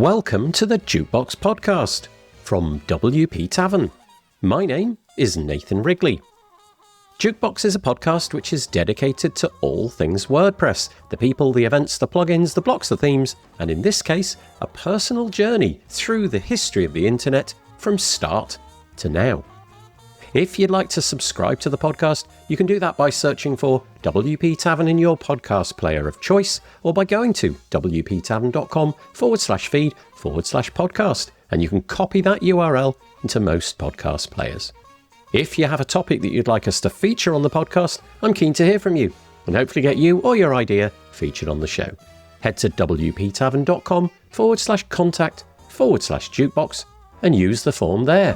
Welcome to the Jukebox Podcast from WP Tavern. My name is Nathan Wrigley. Jukebox is a podcast which is dedicated to all things WordPress, the people, the events, the plugins, the blocks, the themes, and in this case, a personal journey through the history of the internet from start to now. If you'd like to subscribe to the podcast, you can do that by searching for WP Tavern in your podcast player of choice, or by going to wptavern.com/feed/podcast, and you can copy that URL into most podcast players. If you have a topic that you'd like us to feature on the podcast, I'm keen to hear from you, and hopefully get you or your idea featured on the show. Head to wptavern.com/contact/jukebox and use the form there.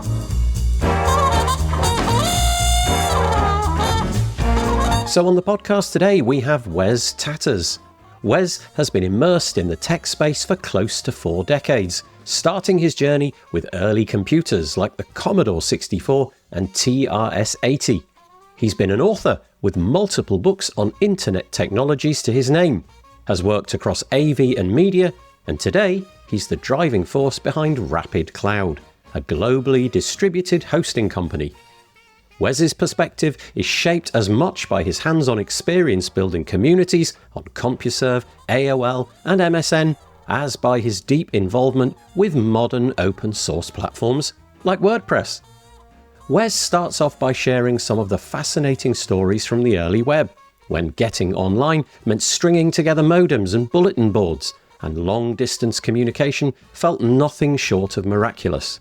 So on the podcast today, we have Wes Tatters. Wes has been immersed in the tech space for close to 4 decades, starting his journey with early computers like the Commodore 64 and TRS-80. He's been an author with multiple books on internet technologies to his name, has worked across AV and media, and today he's the driving force behind Rapid Cloud, a globally distributed hosting company. Wes's perspective is shaped as much by his hands-on experience building communities on CompuServe, AOL and MSN as by his deep involvement with modern open source platforms like WordPress. Wes starts off by sharing some of the fascinating stories from the early web, when getting online meant stringing together modems and bulletin boards, and long-distance communication felt nothing short of miraculous.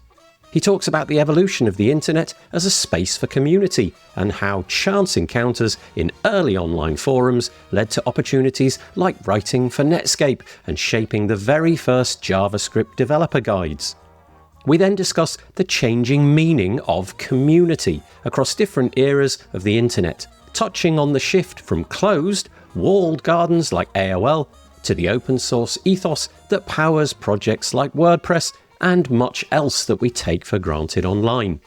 He talks about the evolution of the internet as a space for community and how chance encounters in early online forums led to opportunities like writing for Netscape and shaping the very first JavaScript developer guides. We then discuss the changing meaning of community across different eras of the internet, touching on the shift from closed, walled gardens like AOL to the open source ethos that powers projects like WordPress and much else that we take for granted online.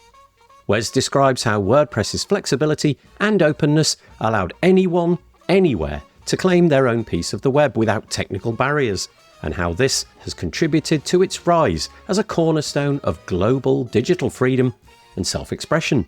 Wes describes how WordPress's flexibility and openness allowed anyone, anywhere, to claim their own piece of the web without technical barriers, and how this has contributed to its rise as a cornerstone of global digital freedom and self-expression.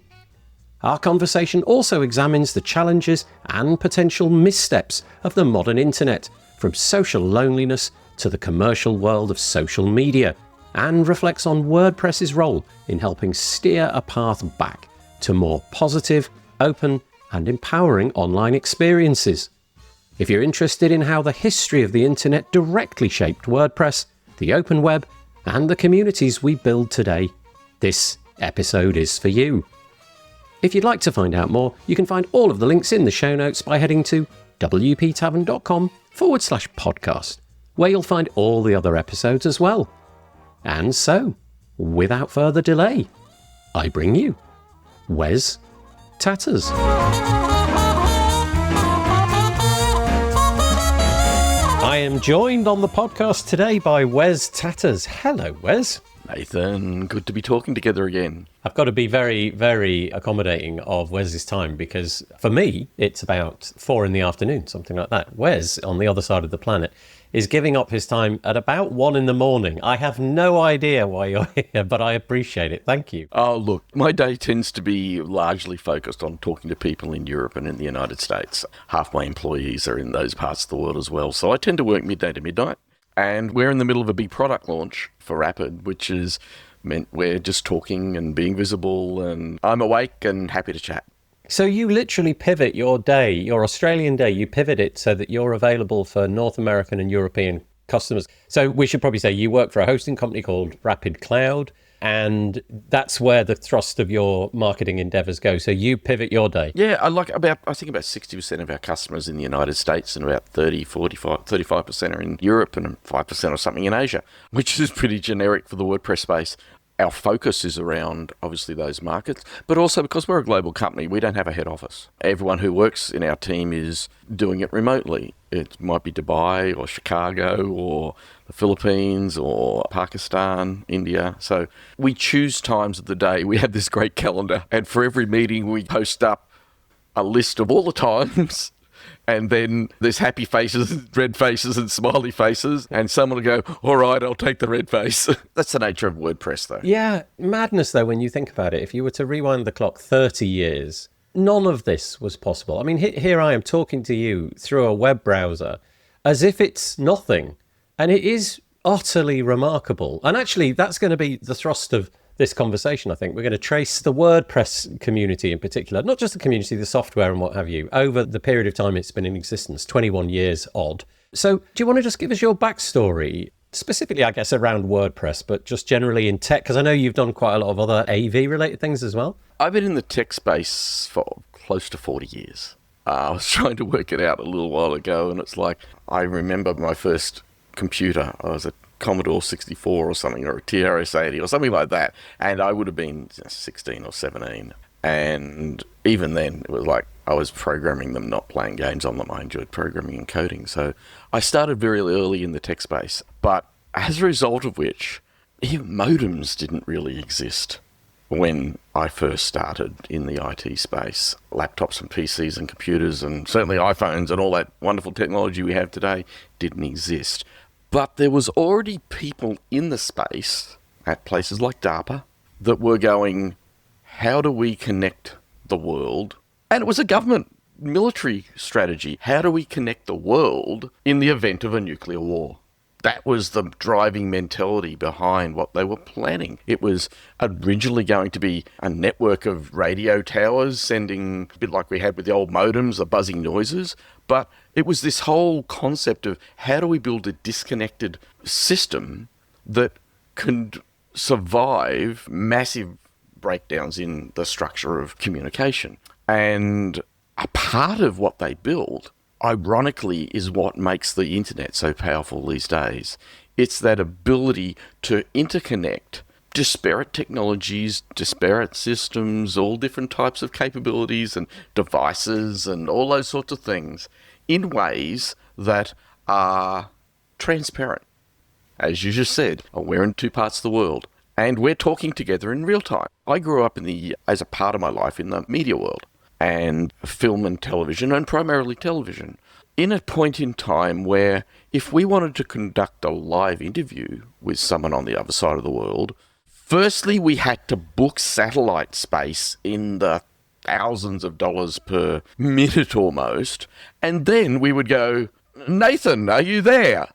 Our conversation also examines the challenges and potential missteps of the modern internet, from social loneliness to the commercial world of social media, and reflects on WordPress's role in helping steer a path back to more positive, open, and empowering online experiences. If you're interested in how the history of the internet directly shaped WordPress, the open web, and the communities we build today, this episode is for you. If you'd like to find out more, you can find all of the links in the show notes by heading to wptavern.com/podcast, where you'll find all the other episodes as well. And so, without further delay, I bring you Wes Tatters. I am joined on the podcast today by Wes Tatters. Hello, Wes. Nathan, good to be talking together again. I've got to be very, very accommodating of Wes's time, because for me, it's about 4 p.m, something like that. Wes, on the other side of the planet, is giving up his time at about 1 a.m. I have no idea why you're here, but I appreciate it. Thank you. Oh, look, my day tends to be largely focused on talking to people in Europe and in the United States. Half my employees are in those parts of the world as well, so I tend to work midday to midnight. And we're in the middle of a big product launch for Rapid, which is meant we're just talking and being visible, and I'm awake and happy to chat. So you literally pivot your day, your Australian day, you pivot it so that you're available for North American and European customers. So we should probably say you work for a hosting company called Rapid Cloud, and that's where the thrust of your marketing endeavors go. So you pivot your day. Yeah, I think about 60% of our customers in the United States, and about 35% are in Europe, and 5% or something in Asia, which is pretty generic for the WordPress space. Our focus is around, obviously, those markets, but also because we're a global company, we don't have a head office. Everyone who works in our team is doing it remotely. It might be Dubai or Chicago or the Philippines or Pakistan, India. So we choose times of the day. We have this great calendar, and for every meeting we post up a list of all the times And then there's happy faces, red faces and smiley faces. And someone will go, all right, I'll take the red face. That's the nature of WordPress, though. Yeah, madness though when you think about it. If you were to rewind the clock 30 years, none of this was possible. I mean, here I am talking to you through a web browser as if it's nothing. And it is utterly remarkable. And actually, that's going to be the thrust of this conversation, I think. We're going to trace the WordPress community in particular, not just the community, the software and what have you, over the period of time it's been in existence, 21 years odd. So do you want to just give us your backstory, specifically, I guess, around WordPress, but just generally in tech? Because I know you've done quite a lot of other AV-related things as well. I've been in the tech space for close to 40 years. I was trying to work it out a little while ago, and it's like, I remember my first computer. I was a Commodore 64 or something, or a TRS-80 or something like that, and I would have been 16 or 17. And even then, it was like I was programming them, not playing games on them. I enjoyed programming and coding. So I started very early in the tech space, but as a result of which, even modems didn't really exist when I first started in the IT space. Laptops and PCs and computers and certainly iPhones and all that wonderful technology we have today didn't exist. But there was already people in the space at places like DARPA that were going, how do we connect the world? And it was a government military strategy. How do we connect the world in the event of a nuclear war? That was the driving mentality behind what they were planning. It was originally going to be a network of radio towers sending, a bit like we had with the old modems, the buzzing noises. But it was this whole concept of how do we build a disconnected system that can survive massive breakdowns in the structure of communication. And a part of what they build, ironically, is what makes the internet so powerful these days. It's that ability to interconnect disparate technologies, disparate systems, all different types of capabilities and devices and all those sorts of things in ways that are transparent. As you just said, we're in two parts of the world and we're talking together in real time. I grew up as a part of my life in the media world and film and television, and primarily television, in a point in time where if we wanted to conduct a live interview with someone on the other side of the world, firstly, we had to book satellite space in the thousands of dollars per minute almost, and then we would go, Nathan, are you there?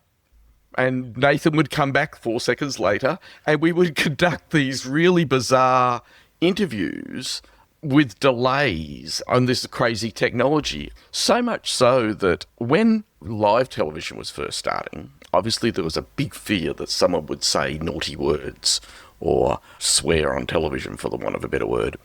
And Nathan would come back 4 seconds later, and we would conduct these really bizarre interviews with delays on this crazy technology. So much so that when live television was first starting, obviously there was a big fear that someone would say naughty words or swear on television, for the want of a better word.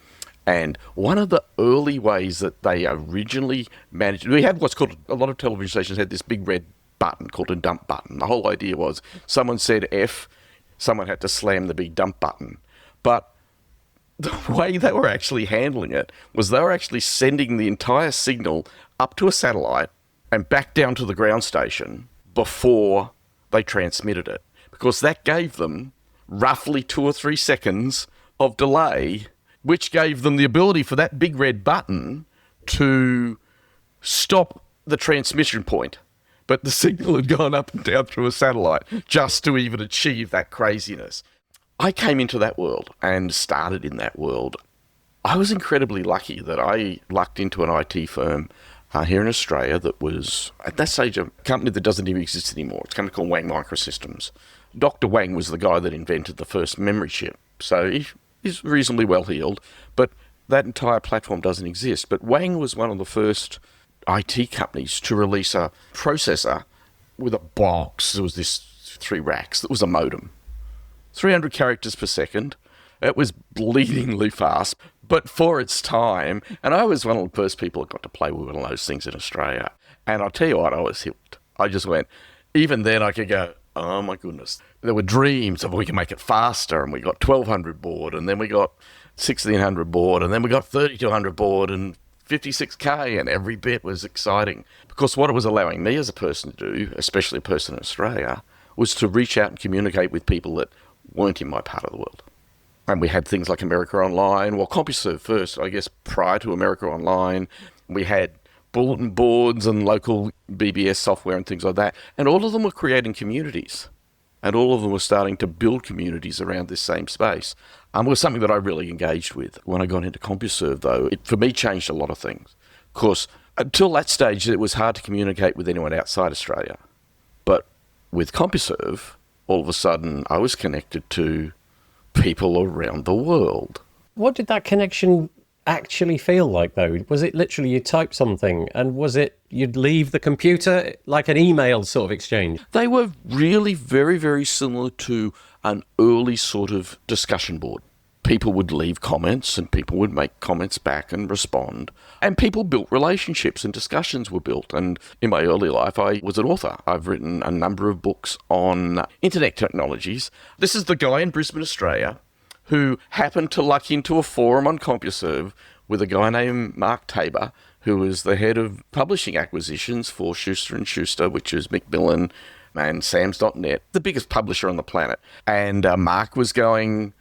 And one of the early ways that they originally managed, we had what's called, a lot of television stations had this big red button called a dump button. The whole idea was someone said F, someone had to slam the big dump button. But the way they were actually handling it was they were actually sending the entire signal up to a satellite and back down to the ground station before they transmitted it, because that gave them roughly 2 or 3 seconds of delay, which gave them the ability for that big red button to stop the transmission point. But the signal had gone up and down through a satellite just to even achieve that craziness. I came into that world and started in that world. I was incredibly lucky that I lucked into an IT firm here in Australia that was, at that stage, a company that doesn't even exist anymore. It's a company called Wang Microsystems. Dr. Wang was the guy that invented the first memory chip. So he's reasonably well heeled, but that entire platform doesn't exist. But Wang was one of the first IT companies to release a processor with a box. There was this 3 racks that was a modem. 300 characters per second. It was bleedingly fast, but for its time, and I was one of the first people that got to play with one of those things in Australia. And I'll tell you what, I was hooked. I just went, even then I could go, oh my goodness. There were dreams of we can make it faster, and we got 1200 board, and then we got 1600 board, and then we got 3200 board, and 56K, and every bit was exciting. Because what it was allowing me as a person to do, especially a person in Australia, was to reach out and communicate with people that weren't in my part of the world. And we had things like America Online, well, CompuServe first, I guess, prior to America Online. We had bulletin boards and local BBS software and things like that. And all of them were creating communities. And all of them were starting to build communities around this same space. It was something that I really engaged with. When I got into CompuServe, though, it for me changed a lot of things. Of course, until that stage, it was hard to communicate with anyone outside Australia. But with CompuServe, all of a sudden, I was connected to people around the world. What did that connection actually feel like, though? Was it literally you type something, and was it you'd leave the computer, like an email sort of exchange? They were really very, very similar to an early sort of discussion board. People would leave comments and people would make comments back and respond. And people built relationships and discussions were built. And in my early life, I was an author. I've written a number of books on internet technologies. This is the guy in Brisbane, Australia, who happened to luck into a forum on CompuServe with a guy named Mark Tabor, who was the head of publishing acquisitions for Schuster & Schuster, which is Macmillan and Sams.net, the biggest publisher on the planet. And Mark was going,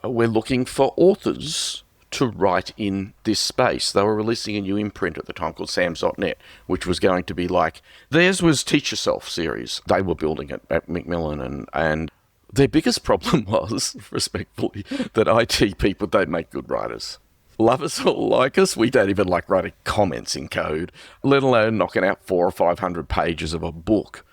we're looking for authors to write in this space. They were releasing a new imprint at the time called Sams.net, which was going to be like, theirs was Teach Yourself series. They were building it at Macmillan, and their biggest problem was, respectfully, that IT people don't make good writers. Love us or like us, we don't even like writing comments in code, let alone knocking out 400 or 500 pages of a book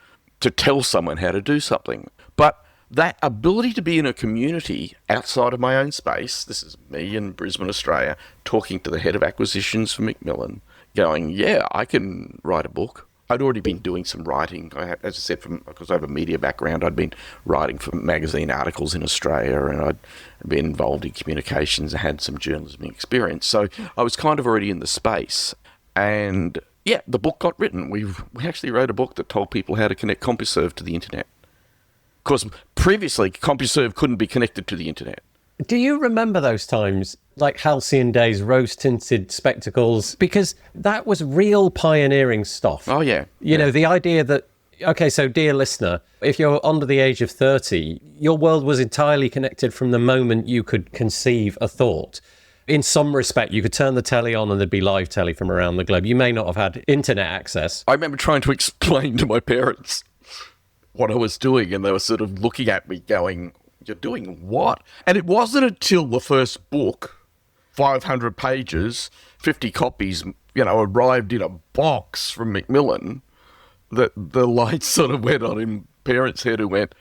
to tell someone how to do something. But that ability to be in a community outside of my own space, this is me in Brisbane, Australia, talking to the head of acquisitions for Macmillan, going, yeah, I can write a book. I'd already been doing some writing. As I said, because I have a media background, I'd been writing for magazine articles in Australia, and I'd been involved in communications and had some journalism experience. So I was kind of already in the space. And yeah, the book got written. We actually wrote a book that told people how to connect CompuServe to the internet. Of course, previously, CompuServe couldn't be connected to the internet. Do you remember those times, like halcyon days, rose-tinted spectacles? Because that was real pioneering stuff. Oh, yeah. You know, the idea that, okay, so dear listener, if you're under the age of 30, your world was entirely connected from the moment you could conceive a thought. In some respect, you could turn the telly on and there'd be live telly from around the globe. You may not have had internet access. I remember trying to explain to my parents what I was doing, and they were sort of looking at me going, you're doing what? And it wasn't until the first book, 500 pages, 50 copies, arrived in a box from Macmillan, that the lights sort of went on in parents' head who went,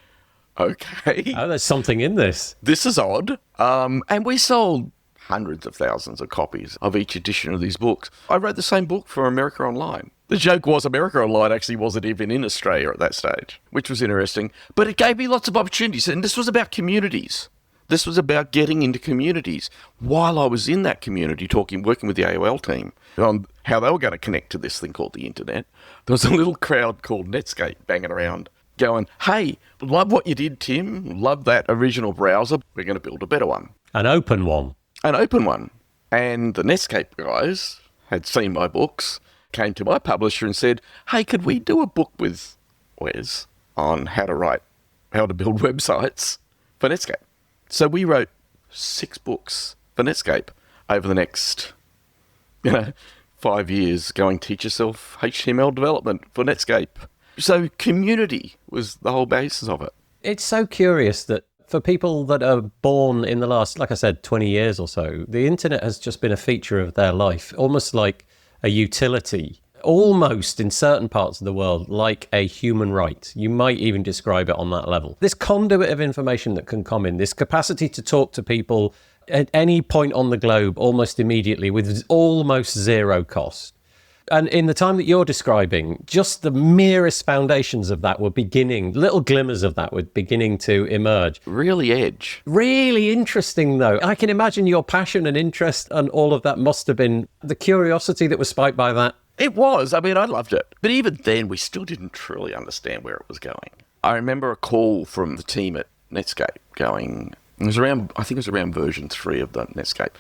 okay. Oh, there's something in this. This is odd. And we sold hundreds of thousands of copies of each edition of these books. I wrote the same book for America Online. The joke was America Online actually wasn't even in Australia at that stage, which was interesting. But it gave me lots of opportunities. And this was about communities. This was about getting into communities. While I was in that community working with the AOL team on how they were going to connect to this thing called the internet, there was a little crowd called Netscape banging around going, hey, love what you did, Tim. Love that original browser. We're going to build a better one. An open one. An open one. And the Netscape guys had seen my books, came to my publisher and said, hey, could we do a book with Wes on how to build websites for Netscape? So we wrote 6 books for Netscape over the next, 5 years, going Teach Yourself HTML development for Netscape. So community was the whole basis of it. It's so curious that for people that are born in the last, like I said, 20 years or so, the internet has just been a feature of their life, almost like a utility, almost in certain parts of the world, like a human right. You might even describe it on that level. This conduit of information that can come in, this capacity to talk to people at any point on the globe almost immediately with almost zero cost. And in the time that you're describing, just the merest foundations of that were beginning, little glimmers of that were beginning to emerge. Really edge. Really interesting, though. I can imagine your passion and interest and all of that must have been the curiosity that was spiked by that. It was. I mean, I loved it. But even then, we still didn't truly understand where it was going. I remember a call from the team at Netscape going, I think it was around version 3 of the Netscape.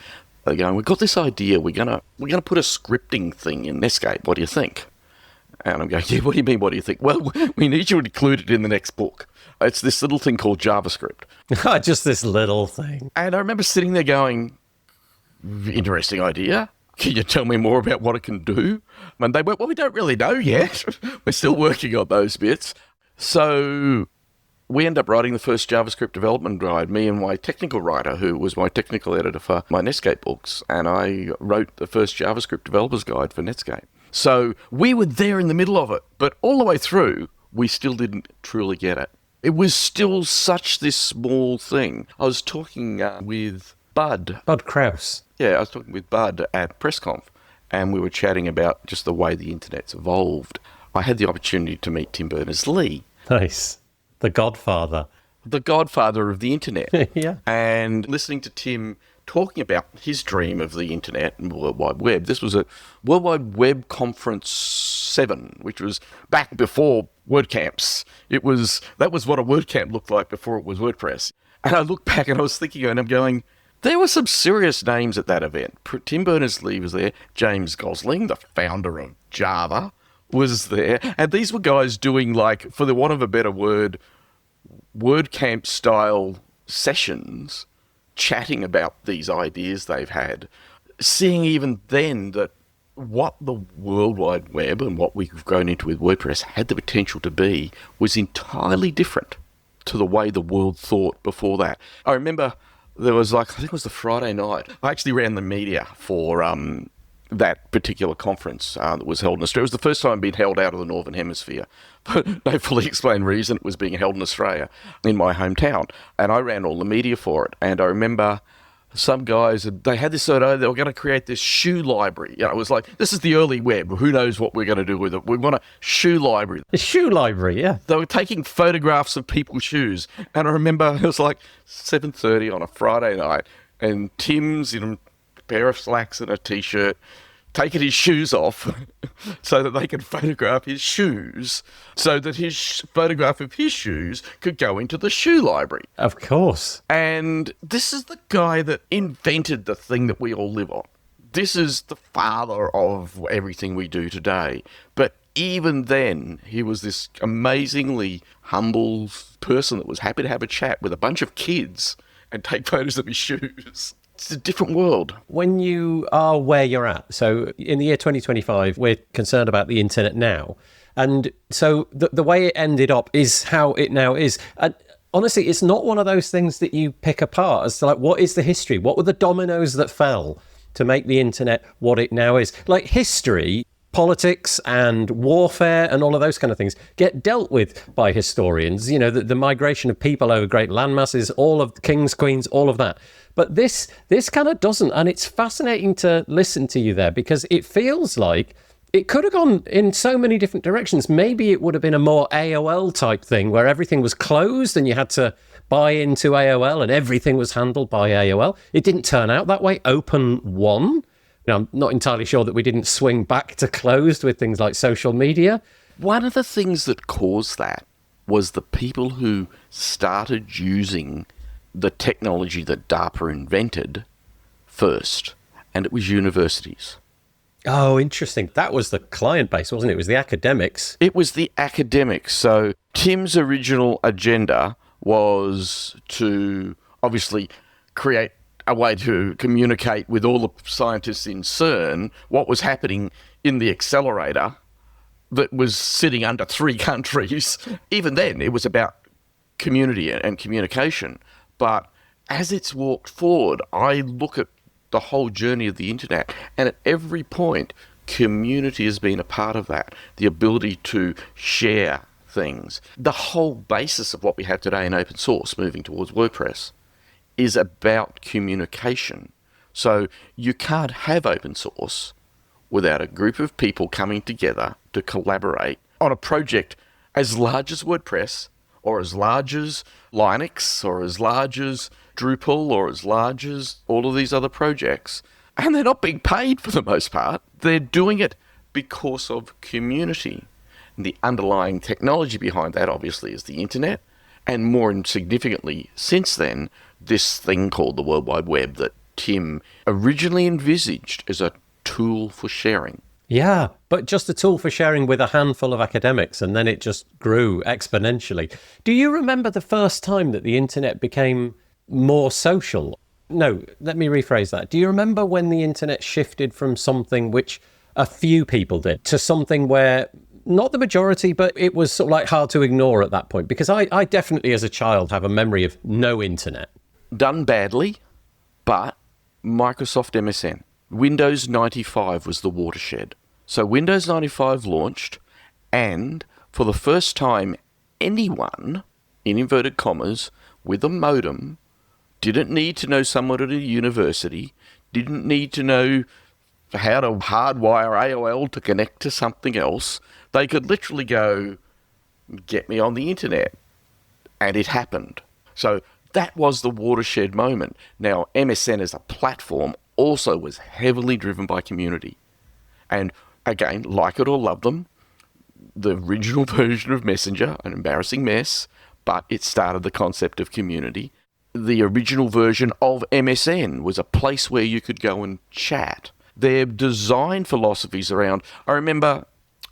They're going, we've got this idea, we're gonna put a scripting thing in Netscape. What do you think? And I'm going, yeah, what do you mean, what do you think? Well, we need you to include it in the next book. It's this little thing called JavaScript. Just this little thing. And I remember sitting there going, interesting idea. can you tell me more about what it can do? And they went, well, we don't really know yet. We're still working on those bits. So we ended up writing the first JavaScript development guide, me and my technical writer, who was my technical editor for my Netscape books. And I wrote the first JavaScript developer's guide for Netscape. So we were there in the middle of it. But all the way through, we still didn't truly get it. It was still such this small thing. I was talking with Bud. Bud Krause. Yeah, I was talking with Bud at PressConf, and we were chatting about just the way the internet's evolved. I had the opportunity to meet Tim Berners-Lee. Nice. The godfather. The godfather of the internet. Yeah. And listening to Tim talking about his dream of the internet and World Wide Web. This was a World Wide Web Conference 7, which was back before WordCamps. That was what a WordCamp looked like before it was WordPress. And I look back and I was thinking, and I'm going, there were some serious names at that event. Tim Berners-Lee was there. James Gosling, the founder of Java, was there. And these were guys doing, like, for the want of a better word, WordCamp-style sessions, chatting about these ideas they've had, seeing even then that what the World Wide Web and what we've grown into with WordPress had the potential to be was entirely different to the way the world thought before that. I remember there was, like, I think it was the Friday night, I actually ran the media for that particular conference that was held in Australia. It was the first time it'd been held out of the Northern Hemisphere. But no fully explained reason it was being held in Australia, in my hometown. And I ran all the media for it. And I remember some guys, they had this sort of, they were going to create this shoe library. You know, it was like, this is the early web. Who knows what we're going to do with it? We want a shoe library. A shoe library, yeah. They were taking photographs of people's shoes. And I remember it was like 7:30 on a Friday night, and Tim's in a pair of slacks and a T-shirt, taking his shoes off so that they could photograph his shoes, so that his photograph of his shoes could go into the shoe library. Of course. And this is the guy that invented the thing that we all live on. This is the father of everything we do today. But even then, he was this amazingly humble person that was happy to have a chat with a bunch of kids and take photos of his shoes. It's a different world. When you are where you're at, so in the year 2025, we're concerned about the internet now. And so the way it ended up is how it now is. And honestly, it's not one of those things that you pick apart as to, like, what is the history? What were the dominoes that fell to make the internet what it now is? Like, history, politics and warfare and all of those kind of things get dealt with by historians. You know, the migration of people over great landmasses, all of the kings, queens, all of that. But this kind of doesn't. And it's fascinating to listen to you there, because it feels like it could have gone in so many different directions. Maybe it would have been a more AOL type thing where everything was closed and you had to buy into AOL and everything was handled by AOL. It didn't turn out that way. Open won. You know, I'm not entirely sure that we didn't swing back to closed with things like social media. One of the things that caused that was the people who started using the technology that DARPA invented first, and it was universities. Oh, interesting. That was the client base, wasn't it? It was the academics. It was the academics. So Tim's original agenda was to obviously create a way to communicate with all the scientists in CERN what was happening in the accelerator that was sitting under 3 countries. Even then, it was about community and communication. But as it's walked forward, I look at the whole journey of the internet, and at every point, community has been a part of that. The ability to share things. The whole basis of what we have today in open source, moving towards WordPress, is about communication. So you can't have open source without a group of people coming together to collaborate on a project as large as WordPress, or as large as Linux, or as large as Drupal, or as large as all of these other projects. And they're not being paid for the most part. They're doing it because of community. And the underlying technology behind that, obviously, is the internet. And more significantly, since then, this thing called the World Wide Web that Tim originally envisaged as a tool for sharing. Yeah, but just a tool for sharing with a handful of academics, and then it just grew exponentially. Do you remember the first time that the internet became more social? No, let me rephrase that. Do you remember when the internet shifted from something which a few people did to something where not the majority, but it was sort of like hard to ignore at that point? Because I definitely, as a child, have a memory of no internet. Done badly, but Microsoft MSN. Windows 95 was the watershed. So Windows 95 launched, and for the first time, anyone, in inverted commas, with a modem didn't need to know someone at a university, didn't need to know how to hardwire AOL to connect to something else. They could literally go, get me on the internet. And it happened. So that was the watershed moment. Now, MSN as a platform also was heavily driven by community. And again, like it or love them, the original version of Messenger, an embarrassing mess, but it started the concept of community. The original version of MSN was a place where you could go and chat. Their design philosophies around, I remember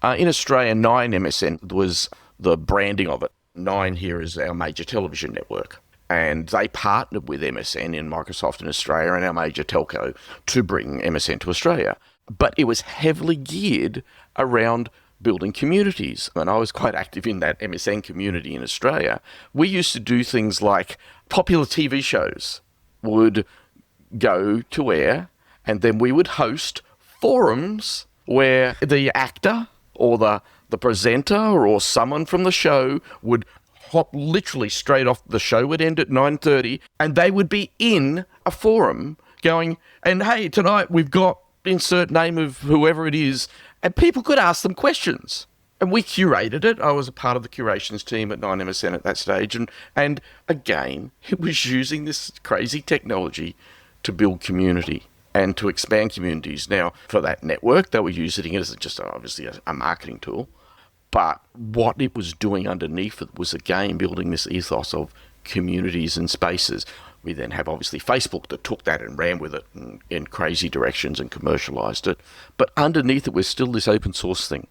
in Australia, 9MSN was the branding of it. 9 here is our major television network. And they partnered with MSN in Microsoft in Australia and our major telco to bring MSN to Australia. But it was heavily geared around building communities. And I was quite active in that MSN community in Australia. We used to do things like popular TV shows would go to air, and then we would host forums where the actor or the presenter or someone from the show would hop literally straight off. The show would end at 9:30, and they would be in a forum going, and hey, tonight we've got insert name of whoever it is, and people could ask them questions. And we curated it. I was a part of the curations team at 9MSN at that stage. And again, it was using this crazy technology to build community and to expand communities. Now, for that network, they were using it as just obviously a marketing tool. But what it was doing underneath it was, again, building this ethos of communities and spaces. We then have, obviously, Facebook that took that and ran with it in crazy directions and commercialized it. But underneath it was still this open source thing.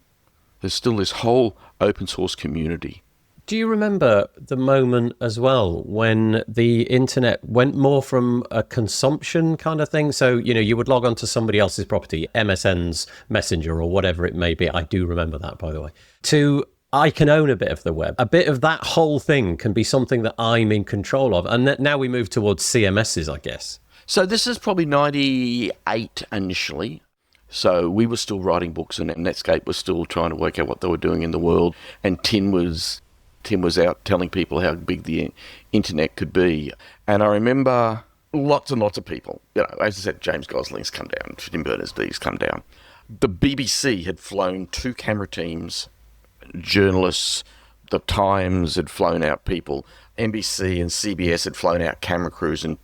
There's still this whole open source community. Do you remember the moment as well when the internet went more from a consumption kind of thing? So, you would log on to somebody else's property, MSN's Messenger or whatever it may be. I do remember that, by the way. To, I can own a bit of the web. A bit of that whole thing can be something that I'm in control of. And now we move towards CMSs, I guess. So this is probably 98 initially. So we were still writing books, and Netscape was still trying to work out what they were doing in the world. And Tim was out telling people how big the internet could be. And I remember lots and lots of people, as I said, James Gosling's come down, Tim Berners-Lee's come down. The BBC had flown 2 camera teams, journalists, the Times had flown out people, NBC and CBS had flown out camera crews and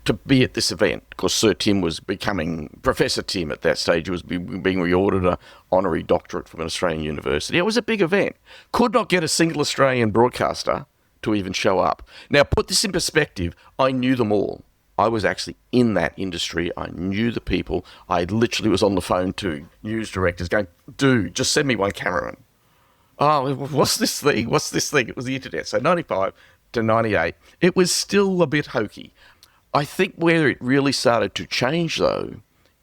to be at this event, because Sir Tim was becoming Professor Tim at that stage. He was being rewarded an honorary doctorate from an Australian university. It was a big event. Could not get a single Australian broadcaster to even show up. Now, put this in perspective, I knew them all. I was actually in that industry. I knew the people. I literally was on the phone to news directors going, dude, just send me one cameraman. Oh, what's this thing? What's this thing? It was the internet. So 95 to 98, it was still a bit hokey. I think where it really started to change, though,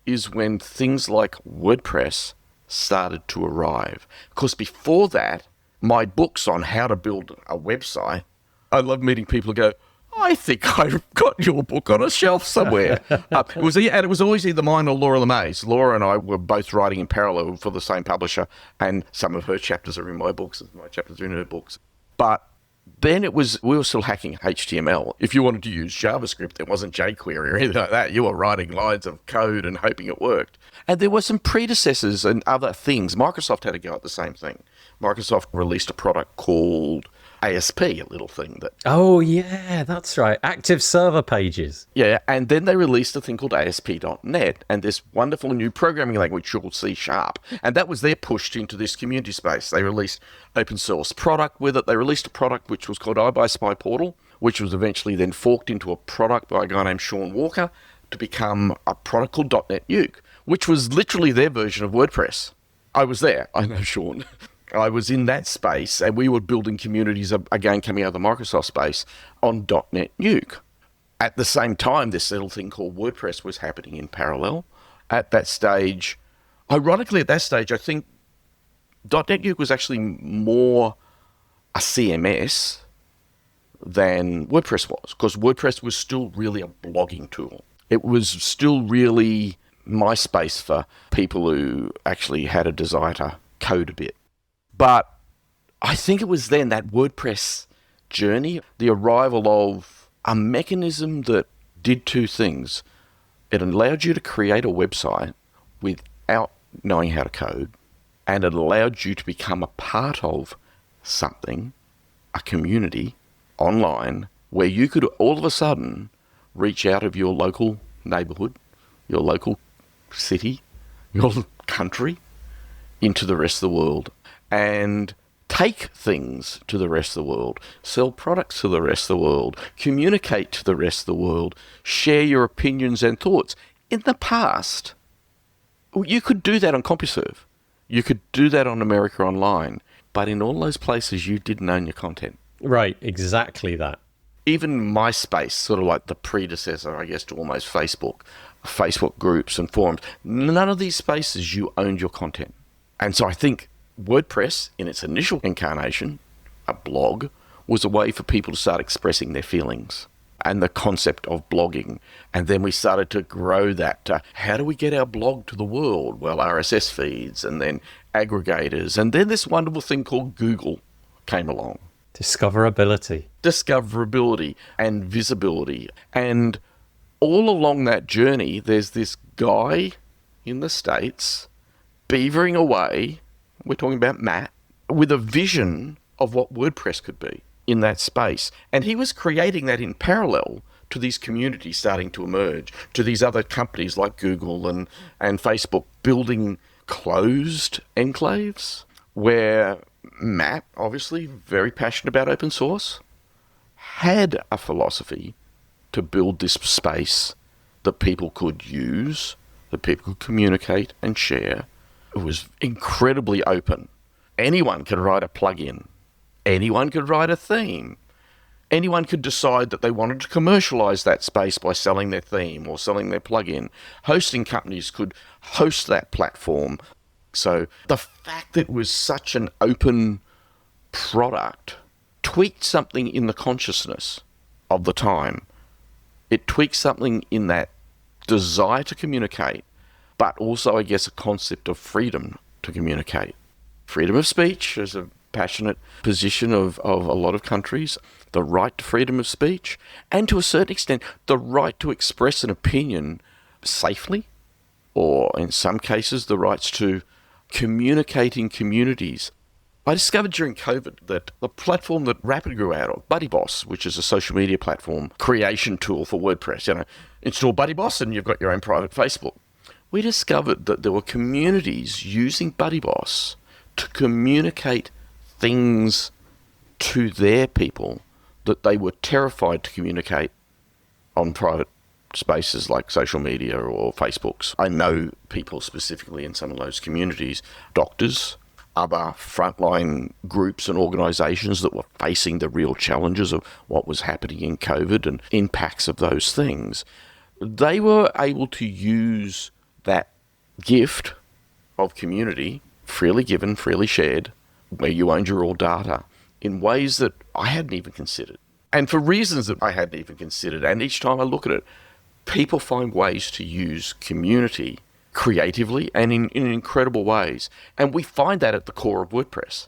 is when things like WordPress started to arrive. Because before that, my books on how to build a website, I love meeting people who go, I think I've got your book on a shelf somewhere. It was always either mine or Laura LeMay's. Laura and I were both writing in parallel for the same publisher, and some of her chapters are in my books, and my chapters are in her books. But then we were still hacking HTML. If you wanted to use JavaScript, there wasn't jQuery or anything like that. You were writing lines of code and hoping it worked. And there were some predecessors and other things. Microsoft had to go at the same thing. Microsoft released a product called ASP, a little thing that... Oh, yeah, that's right. Active server pages. Yeah, and then they released a thing called ASP.NET and this wonderful new programming language called C#. And that was their push into this community space. They released open source product with it. They released a product which was called iBuySpy Portal, which was eventually then forked into a product by a guy named Sean Walker to become a product called .NET Uke, which was literally their version of WordPress. I was there. I know Sean. I was in that space, and we were building communities, again, coming out of the Microsoft space, on .NET Uke. At the same time, this little thing called WordPress was happening in parallel. At that stage, ironically, at that stage, I think .NET Geek was actually more a CMS than WordPress was, because WordPress was still really a blogging tool. It was still really MySpace for people who actually had a desire to code a bit. But I think it was then that WordPress journey, the arrival of a mechanism that did two things. It allowed you to create a website without knowing how to code, and it allowed you to become a part of something, a community online, where you could all of a sudden reach out of your local neighborhood, your local city, your country, into the rest of the world, and take things to the rest of the world, sell products to the rest of the world, communicate to the rest of the world, share your opinions and thoughts. In the past, you could do that on CompuServe. You could do that on America Online. But in all those places, you didn't own your content. Right, exactly that. Even MySpace, sort of like the predecessor, I guess, to almost Facebook groups and forums, none of these spaces you owned your content. And so I think WordPress, in its initial incarnation, a blog, was a way for people to start expressing their feelings and the concept of blogging. And then we started to grow that to how do we get our blog to the world? Well, RSS feeds and then aggregators. And then this wonderful thing called Google came along. Discoverability And visibility. And all along that journey, there's this guy in the States beavering away. We're talking about Matt, with a vision of what WordPress could be in that space. And he was creating that in parallel to these communities starting to emerge, to these other companies like Google and Facebook building closed enclaves, where Matt, obviously very passionate about open source, had a philosophy to build this space that people could use, that people could communicate and share. It was incredibly open. Anyone could write a plugin. Anyone could write a theme. Anyone could decide that they wanted to commercialize that space by selling their theme or selling their plugin. Hosting companies could host that platform. So the fact that it was such an open product tweaked something in the consciousness of the time. It tweaked something in that desire to communicate, but also, I guess, a concept of freedom to communicate. Freedom of speech is a passionate position of a lot of countries, the right to freedom of speech, and to a certain extent, the right to express an opinion safely, or in some cases, the rights to communicate in communities. I discovered during COVID that the platform that rapidly grew out of, BuddyBoss, which is a social media platform creation tool for WordPress, install BuddyBoss and you've got your own private Facebook. We discovered that there were communities using BuddyBoss to communicate things to their people that they were terrified to communicate on private spaces like social media or Facebooks. I know people specifically in some of those communities, doctors, other frontline groups and organisations that were facing the real challenges of what was happening in COVID and impacts of those things. They were able to use that gift of community, freely given, freely shared, where you owned your raw data, in ways that I hadn't even considered. And for reasons that I hadn't even considered. And each time I look at it, people find ways to use community creatively and in incredible ways. And we find that at the core of WordPress.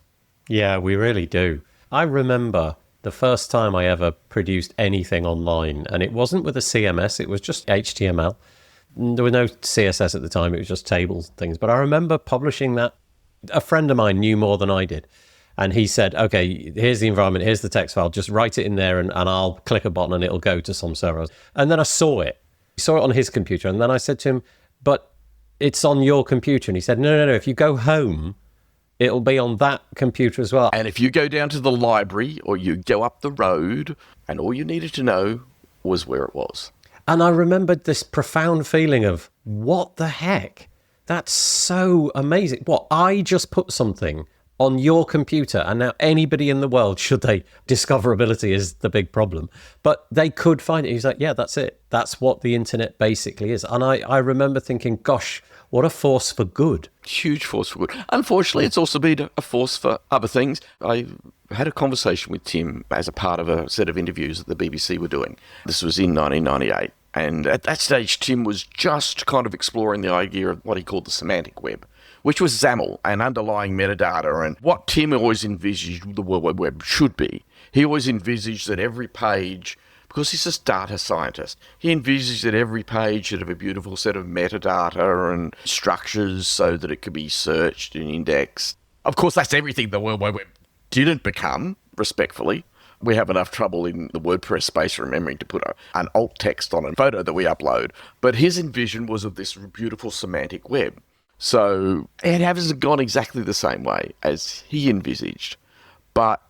Yeah, we really do. I remember the first time I ever produced anything online, and it wasn't with a CMS, it was just HTML. There were no CSS at the time, it was just tables and things. But I remember publishing that. A friend of mine knew more than I did. And he said, okay, here's the environment, here's the text file, just write it in there and I'll click a button and it'll go to some server. And then I saw it. I saw it on his computer. And then I said to him, but it's on your computer. And he said, no, if you go home, it'll be on that computer as well. And if you go down to the library or you go up the road, and all you needed to know was where it was. And I remembered this profound feeling of, what the heck? That's so amazing. What, I just put something on your computer, and now anybody in the world, should they, discoverability is the big problem, but they could find it. He's like, yeah, that's it. That's what the internet basically is. And I remember thinking, gosh, what a force for good. Huge force for good. Unfortunately, it's also been a force for other things. I had a conversation with Tim as a part of a set of interviews that the BBC were doing. This was in 1998. And at that stage, Tim was just kind of exploring the idea of what he called the semantic web, which was XAML and underlying metadata and what Tim always envisaged the World Wide Web should be. He always envisaged that every page, because he's a data scientist, he envisaged that every page should have a beautiful set of metadata and structures so that it could be searched and indexed. Of course, that's everything the World Wide Web didn't become, respectfully. We have enough trouble in the WordPress space remembering to put an alt text on a photo that we upload. But his envision was of this beautiful semantic web. So it hasn't gone exactly the same way as he envisaged. But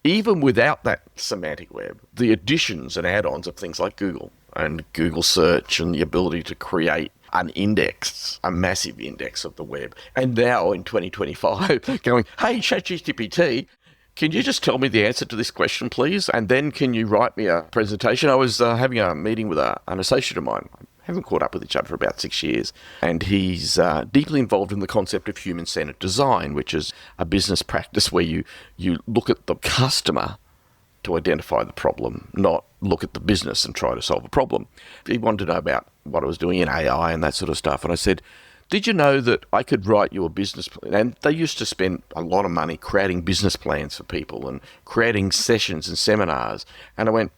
even without that semantic web, the additions and add-ons of things like Google and Google search and the ability to create an index, a massive index of the web. And now in 2025, going, hey, ChatGPT, can you just tell me the answer to this question, please? And then can you write me a presentation? I was having a meeting with an associate of mine. I haven't caught up with each other for about 6 years. And he's deeply involved in the concept of human-centered design, which is a business practice where you look at the customer to identify the problem, not look at the business and try to solve a problem. He wanted to know about what I was doing in AI and that sort of stuff. And I said, did you know that I could write you a business plan? And they used to spend a lot of money creating business plans for people and creating sessions and seminars. And I went,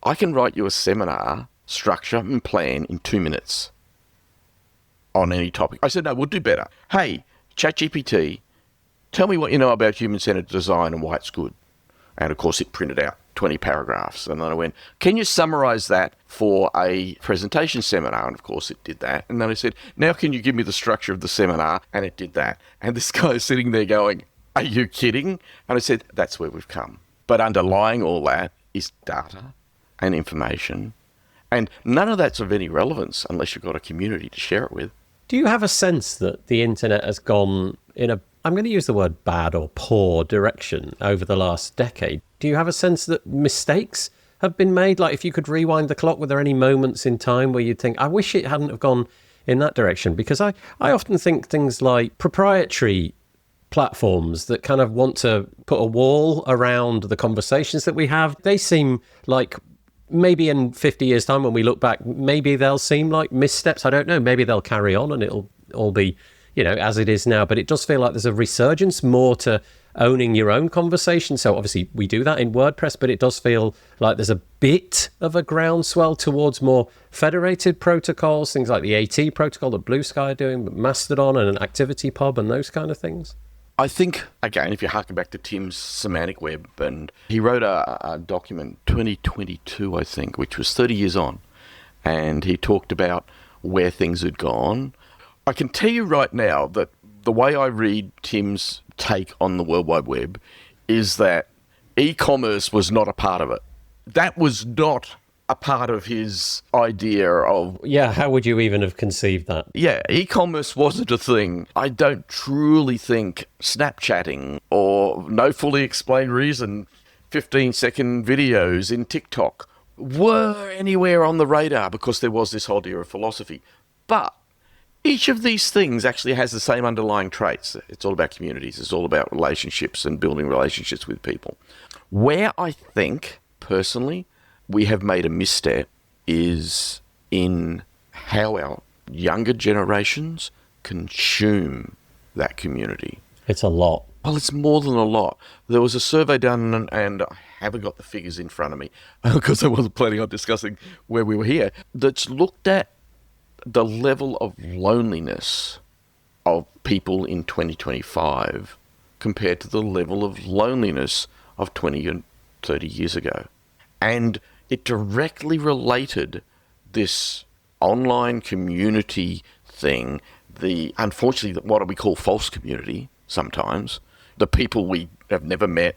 I can write you a seminar structure and plan in 2 minutes on any topic. I said, no, we'll do better. Hey, ChatGPT, tell me what you know about human-centered design and why it's good. And of course, it printed out 20 paragraphs. And then I went, can you summarize that for a presentation seminar? And of course, it did that. And then I said, now can you give me the structure of the seminar? And it did that. And this guy is sitting there going, are you kidding? And I said, that's where we've come. But underlying all that is data and information. And none of that's of any relevance unless you've got a community to share it with. Do you have a sense that the internet has gone in a, I'm going to use the word bad or poor direction over the last decade? Do you have a sense that mistakes have been made? Like if you could rewind the clock, were there any moments in time where you'd think, I wish it hadn't have gone in that direction? Because I often think things like proprietary platforms that kind of want to put a wall around the conversations that we have, they seem like maybe in 50 years' time when we look back, maybe they'll seem like missteps. I don't know. Maybe they'll carry on and it'll all be, as it is now. But it does feel like there's a resurgence more to owning your own conversation. So obviously we do that in WordPress, but it does feel like there's a bit of a groundswell towards more federated protocols, things like the AT protocol that Blue Sky are doing, but Mastodon and an ActivityPub and those kind of things. I think, again, if you harken back to Tim's semantic web, and he wrote a document, 2022, I think, which was 30 years on, and he talked about where things had gone. I can tell you right now that the way I read Tim's take on the World Wide Web is that e-commerce was not a part of it. That was not a part of his idea of... Yeah, how would you even have conceived that? Yeah, e-commerce wasn't a thing. I don't truly think Snapchatting or no fully explained reason 15-second videos in TikTok were anywhere on the radar because there was this idea of philosophy. But each of these things actually has the same underlying traits. It's all about communities. It's all about relationships and building relationships with people. Where I think, personally, we have made a misstep is in how our younger generations consume that community. It's a lot. Well, it's more than a lot. There was a survey done, and I haven't got the figures in front of me because I wasn't planning on discussing where we were here, that's looked at the level of loneliness of people in 2025 compared to the level of loneliness of 20 and 30 years ago. And it directly related this online community thing, unfortunately, what we call false community sometimes, the people we have never met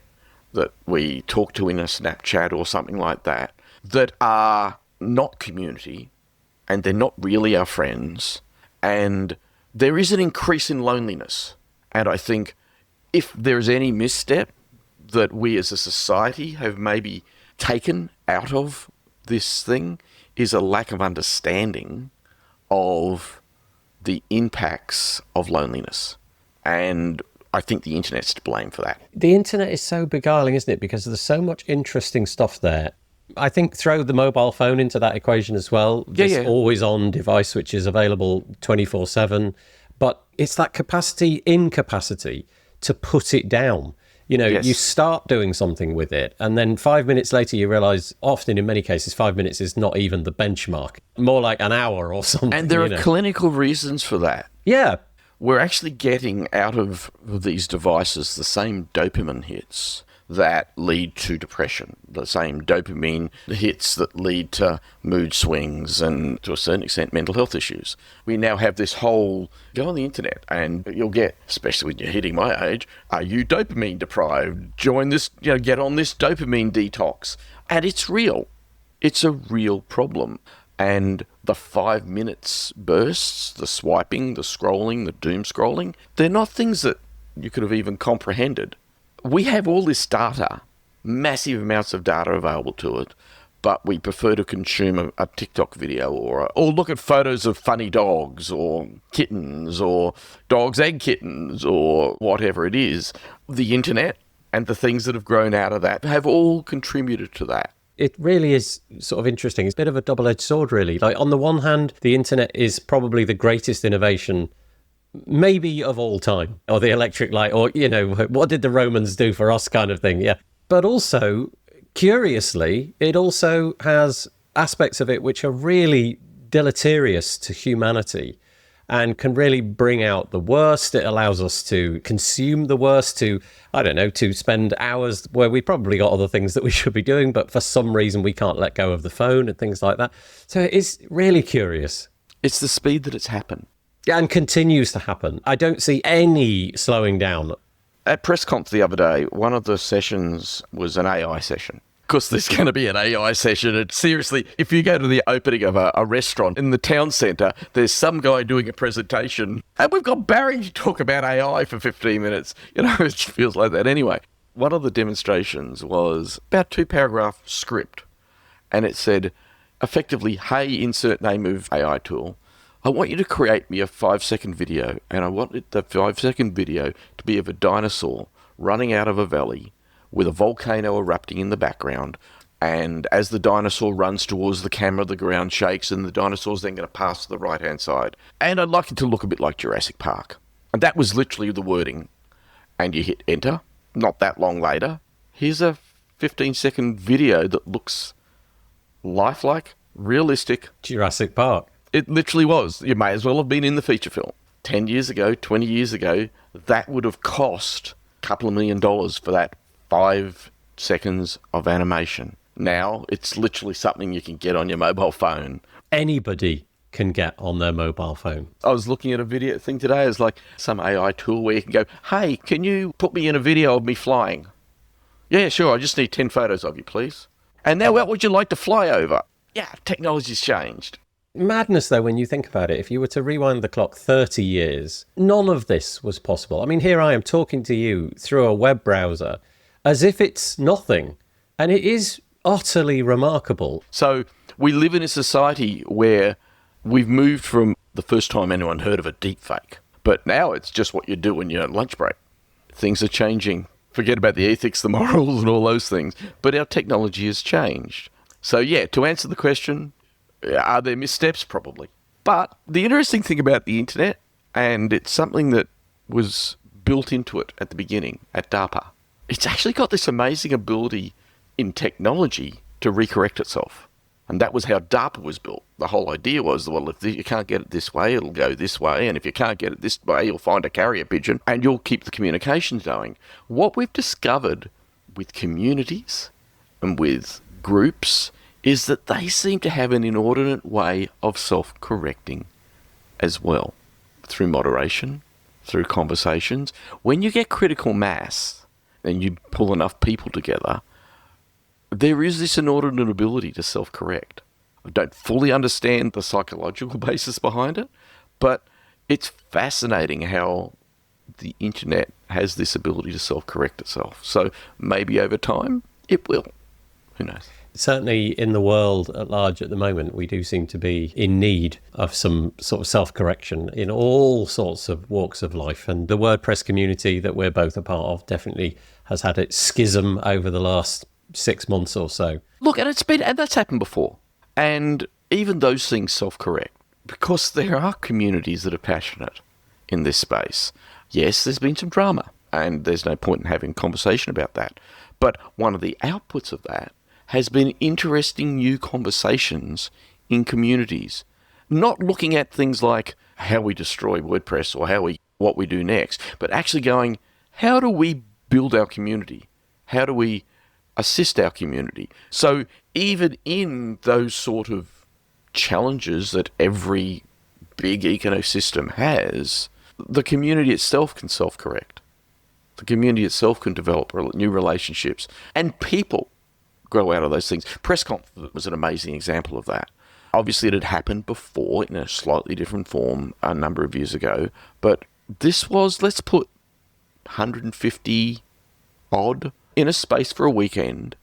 that we talk to in a Snapchat or something like that, that are not community and they're not really our friends. And there is an increase in loneliness. And I think If there's any misstep that we as a society have maybe taken out of this thing, is a lack of understanding of the impacts of loneliness. And I think the internet's to blame for that. The internet is so beguiling, isn't it? Because there's so much interesting stuff there. I think throw the mobile phone into that equation as well. This always on device, which is available 24/7. But it's that incapacity to put it down. You start doing something with it, and then 5 minutes later you realize, often in many cases, 5 minutes is not even the benchmark, more like an hour or something. And there are clinical reasons for that. Yeah. We're actually getting out of these devices the same dopamine hits that lead to depression, the same dopamine hits that lead to mood swings and, to a certain extent, mental health issues. We now have this whole, go on the internet and you'll get, especially when you're hitting my age, are you dopamine deprived? Join this, get on this dopamine detox. And it's real. It's a real problem. And the 5 minutes bursts, the swiping, the scrolling, the doom scrolling, they're not things that you could have even comprehended. We have all this data, massive amounts of data available to it, but we prefer to consume a TikTok video or look at photos of funny dogs or kittens or dogs and kittens or whatever it is. The internet and the things that have grown out of that have all contributed to that. It really is sort of interesting. It's a bit of a double-edged sword, really. Like, on the one hand, the internet is probably the greatest innovation maybe of all time, or the electric light, or, what did the Romans do for us kind of thing. Yeah. But also, curiously, it also has aspects of it which are really deleterious to humanity and can really bring out the worst. It allows us to consume the worst, to spend hours where we probably got other things that we should be doing, but for some reason we can't let go of the phone and things like that. So it's really curious. It's the speed that it's happened. And continues to happen. I don't see any slowing down. At PressConf the other day, one of the sessions was an AI session. Of course, there's going to be an AI session. And seriously, if you go to the opening of a restaurant in the town centre, there's some guy doing a presentation, and we've got Barry to talk about AI for 15 minutes. It feels like that anyway. One of the demonstrations was about 2-paragraph script, and it said, effectively, hey, insert name of AI tool. I want you to create me a 5-second video, and I want the 5-second video to be of a dinosaur running out of a valley with a volcano erupting in the background. And as the dinosaur runs towards the camera, the ground shakes, and the dinosaur's then going to pass to the right-hand side. And I'd like it to look a bit like Jurassic Park. And that was literally the wording. And you hit enter. Not that long later, here's a 15-second video that looks lifelike, realistic. Jurassic Park. It literally was. You may as well have been in the feature film. 10 years ago, 20 years ago, that would have cost a couple of $1 million for that 5 seconds of animation. Now, it's literally something you can get on your mobile phone. Anybody can get on their mobile phone. I was looking at a video thing today. It's like some AI tool where you can go, hey, can you put me in a video of me flying? Yeah, sure. I just need 10 photos of you, please. And now what would you like to fly over? Yeah, technology's changed. Madness, though, when you think about it. If you were to rewind the clock 30 years, none of this was possible. I mean, here I am talking to you through a web browser as if it's nothing. And it is utterly remarkable. So we live in a society where we've moved from the first time anyone heard of a deepfake. But now it's just what you do when you're on lunch break. Things are changing. Forget about the ethics, the morals, and all those things. But our technology has changed. So, yeah, to answer the question, are there missteps? Probably. But the interesting thing about the internet, and it's something that was built into it at the beginning at DARPA, it's actually got this amazing ability in technology to recorrect itself. And that was how DARPA was built. The whole idea was, well, if you can't get it this way, it'll go this way. And if you can't get it this way, you'll find a carrier pigeon and you'll keep the communications going. What we've discovered with communities and with groups is that they seem to have an inordinate way of self-correcting as well, through moderation, through conversations. When you get critical mass and you pull enough people together, there is this inordinate ability to self-correct. I don't fully understand the psychological basis behind it, but it's fascinating how the internet has this ability to self-correct itself. So maybe over time it will. Who knows? Certainly in the world at large at the moment, we do seem to be in need of some sort of self-correction in all sorts of walks of life. And the WordPress community that we're both a part of definitely has had its schism over the last 6 months or so. Look, and that's happened before. And even those things self-correct, because there are communities that are passionate in this space. Yes, there's been some drama, and there's no point in having a conversation about that. But one of the outputs of that has been interesting new conversations in communities, not looking at things like how we destroy WordPress or what we do next, but actually going, how do we build our community? How do we assist our community? So even in those sort of challenges that every big ecosystem has, the community itself can self-correct. The community itself can develop new relationships, and people grow out of those things. PressConf was an amazing example of that. Obviously, it had happened before in a slightly different form a number of years ago, but this was, let's put 150 odd in a space for a weekend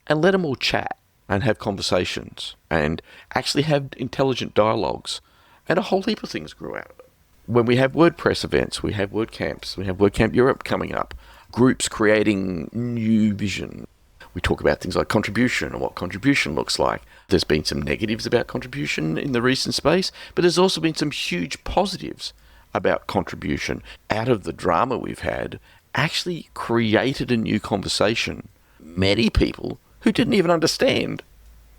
and let them all chat and have conversations and actually have intelligent dialogues, and a whole heap of things grew out of it. When we have WordPress events, we have WordCamps, we have WordCamp Europe coming up, groups creating new vision. We talk about things like contribution and what contribution looks like. There's been some negatives about contribution in the recent space, but there's also been some huge positives about contribution. Out of the drama we've had, actually created a new conversation. Many people who didn't even understand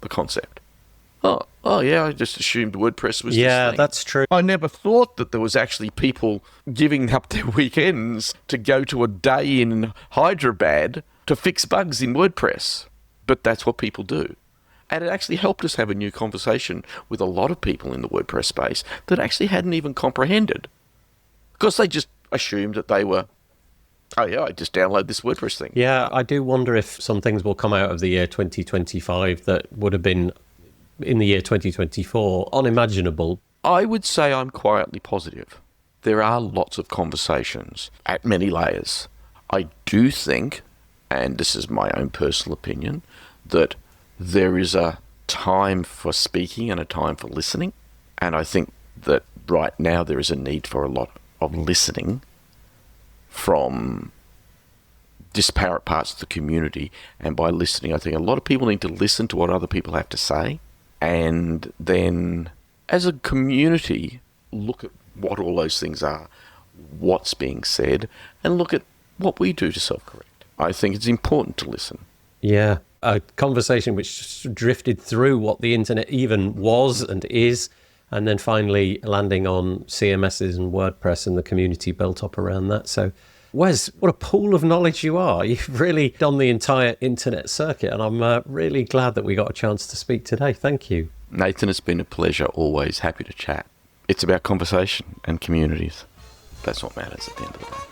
the concept. Oh yeah, I just assumed WordPress was this thing. That's true. I never thought that there was actually people giving up their weekends to go to a day in Hyderabad to fix bugs in WordPress. But that's what people do. And it actually helped us have a new conversation with a lot of people in the WordPress space that actually hadn't even comprehended. Because they just assumed that they were, oh yeah, I just download this WordPress thing. Yeah, I do wonder if some things will come out of the year 2025 that would have been in the year 2024 unimaginable. I would say I'm quietly positive. There are lots of conversations at many layers. I do think, and this is my own personal opinion, that there is a time for speaking and a time for listening. And I think that right now there is a need for a lot of listening from disparate parts of the community. And by listening, I think a lot of people need to listen to what other people have to say. And then, as a community, look at what all those things are, what's being said, and look at what we do to self-correct. I think it's important to listen. Yeah, a conversation which drifted through what the internet even was and is, and then finally landing on CMSs and WordPress and the community built up around that. So, Wes, what a pool of knowledge you are. You've really done the entire internet circuit, and I'm really glad that we got a chance to speak today. Thank you. Nathan, it's been a pleasure. Always happy to chat. It's about conversation and communities. That's what matters at the end of the day.